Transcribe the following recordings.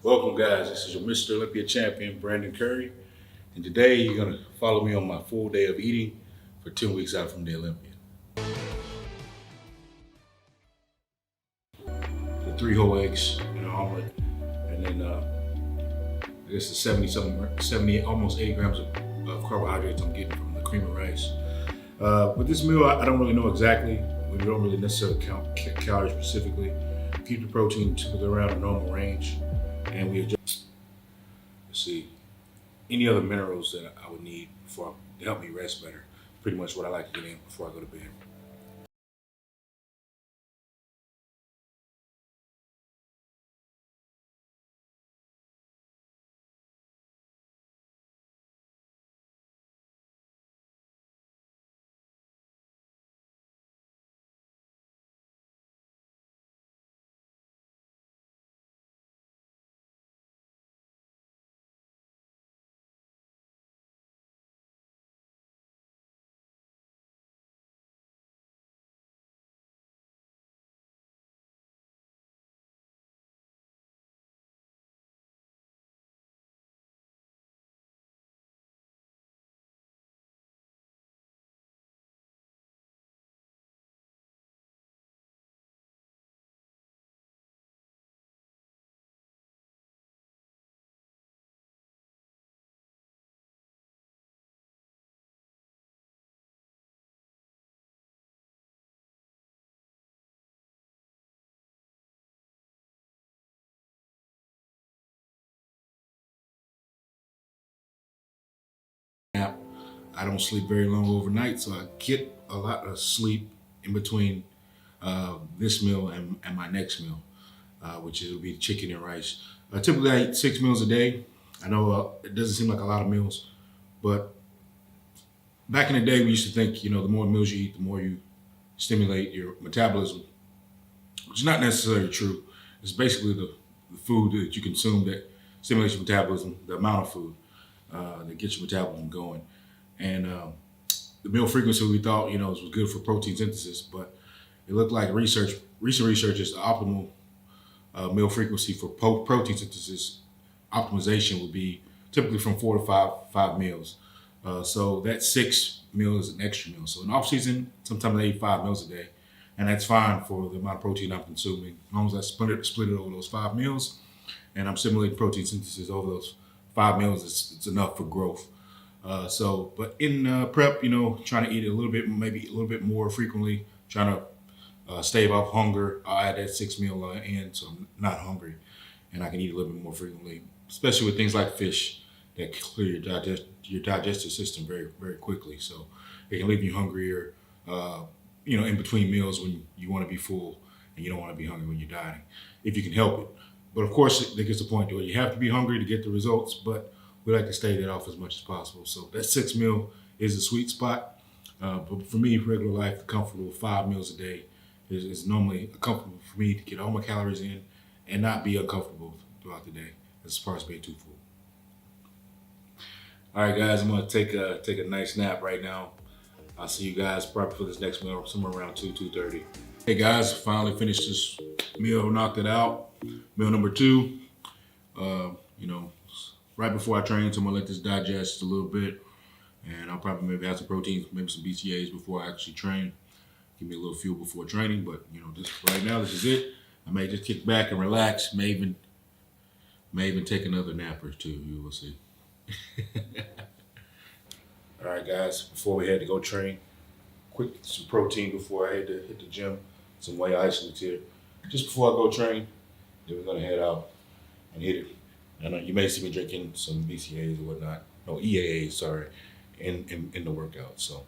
Welcome guys, this is your Mister Olympia champion, Brandon Curry. And today you're gonna follow me on my full day of eating for 10 weeks out from the Olympia. The 3 whole eggs and an omelet, and then I guess the 70, almost 80 grams of carbohydrates I'm getting from the cream of rice. With this meal, I don't really know exactly. We don't really necessarily count calories specifically. Keep the protein typically around a normal range, and we adjust. Let's see, any other minerals that I would need to help me rest better. Pretty much what I like to get in before I go to bed. I don't sleep very long overnight, so I get a lot of sleep in between this meal and my next meal, which will be chicken and rice. Typically I eat 6 meals a day. I know it doesn't seem like a lot of meals, but back in the day we used to think, the more meals you eat, the more you stimulate your metabolism, which is not necessarily true. It's basically the food that you consume that stimulates your metabolism, the amount of food that gets your metabolism going. And the meal frequency we thought, was good for protein synthesis, but it looked like recent research is the optimal meal frequency for protein synthesis optimization would be typically from 4 to 5 meals. So that 6 meals is an extra meal. So in off season, sometimes I eat 5 meals a day, and that's fine for the amount of protein I'm consuming. As long as I split it over those 5 meals, and I'm stimulating protein synthesis over those 5 meals, it's enough for growth. But in prep, trying to eat maybe a little bit more frequently, trying to stave off hunger. I'll add that 6 meal in, so I'm not hungry, and I can eat a little bit more frequently, especially with things like fish that clear your digestive system very, very quickly. So it can leave you hungrier, in between meals when you want to be full and you don't want to be hungry when you're dieting, if you can help it. But of course, there gets to the point where you have to be hungry to get the results, but we like to stave that off as much as possible. So that 6 meal is a sweet spot. But for me, regular life, comfortable 5 meals a day is normally comfortable for me to get all my calories in and not be uncomfortable throughout the day as far as being too full. All right, guys, I'm gonna take a nice nap right now. I'll see you guys probably for this next meal, somewhere around 2:30. Hey guys, finally finished this meal, knocked it out. Meal number 2, right before I train, so I'm gonna let this digest a little bit, and I'll probably maybe have some proteins, maybe some BCAAs before I actually train. Give me a little fuel before training, but just right now, this is it. I may just kick back and relax, may even take another nap or 2, you will see. All right, guys, before we head to go train, quick some protein before I head to hit the gym, some whey isolates here. Just before I go train, then we're gonna head out and hit it. And you may see me drinking some BCAAs or whatnot, no EAAs, sorry, in the workout. So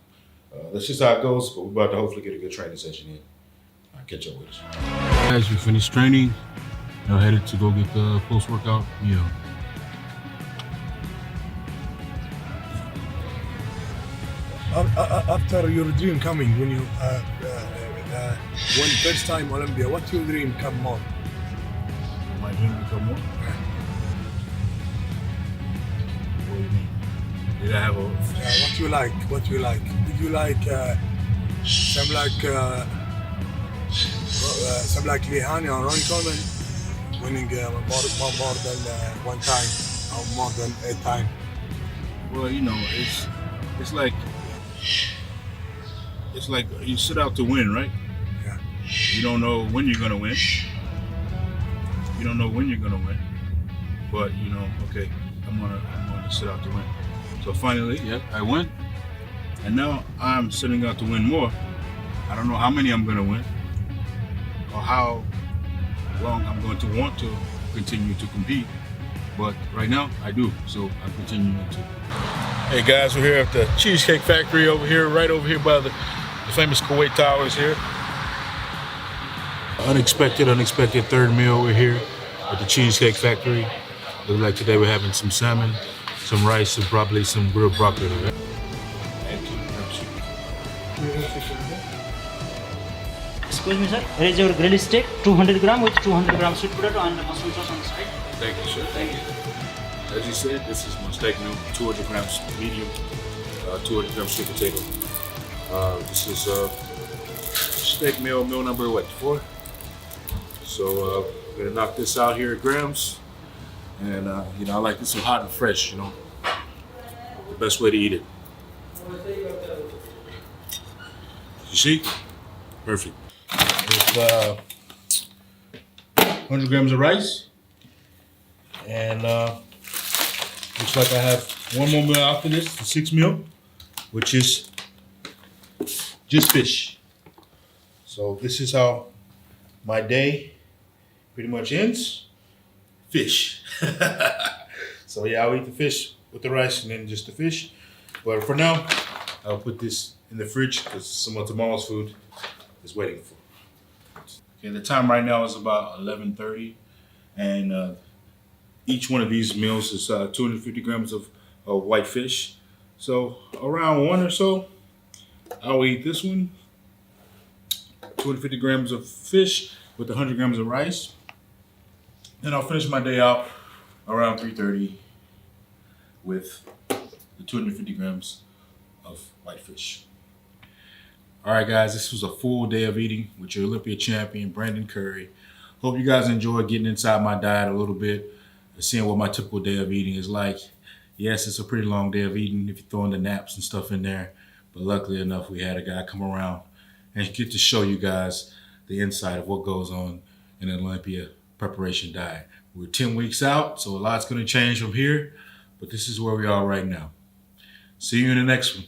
that's just how it goes, but we're about to hopefully get a good training session in. I'll catch up with us. Guys, we finished training. Now headed to go get the post-workout meal. After your dream coming, when you when first time Olympia, what your dream come more? My dream become more? What do you mean? Did I have a... What you like? What you like? Did you like some like Lehani or Ron Coleman? winning more than one time or more than 8 times? Well, you know, it's like you set out to win, right? Yeah. You don't know when you're gonna win. You don't know when you're gonna win, but you know, okay, I'm gonna set out to win. So finally, yeah, I won, and now I'm setting out to win more. I don't know how many I'm gonna win, or how long I'm going to want to continue to compete, but right now I do, so I'm continuing to. Hey guys, we're here at the Cheesecake Factory over here, right over here by the famous Kuwait Towers here. Unexpected third meal. We're here at the Cheesecake Factory. Looks like today we're having some salmon, some rice, and probably some grilled broccoli. Right? Excuse me, sir. Here is your grilled steak, 200 gram with 200 gram sweet potato and mushroom sauce on the side. Thank you, sir. Thank you. As you said, this is my steak meal, 200 grams medium, 200 grams sweet potato. This is steak meal number what, 4? So we're gonna knock this out here at grams, and you know, I like this so hot and fresh. You know, the best way to eat it. You see, perfect. With 100 grams of rice, and looks like I have one more meal after this, the 6th meal, which is just fish. So this is how my day pretty much ends. Fish. So yeah, I'll eat the fish with the rice and then just the fish. But for now, I'll put this in the fridge because some of tomorrow's food is waiting for. Okay, the time right now is about 11:30, and each one of these meals is 250 grams of white fish. So around 1 or so, I'll eat this one, 250 grams of fish with 100 grams of rice. Then I'll finish my day out around 3:30 with the 250 grams of white fish. All right, guys, this was a full day of eating with your Olympia champion, Brandon Curry. Hope you guys enjoyed getting inside my diet a little bit and seeing what my typical day of eating is like. Yes, it's a pretty long day of eating if you throw in the naps and stuff in there, but luckily enough, we had a guy come around and get to show you guys the inside of what goes on in an Olympia preparation diet. We're 10 weeks out, so a lot's gonna change from here, but this is where we are right now. See you in the next one.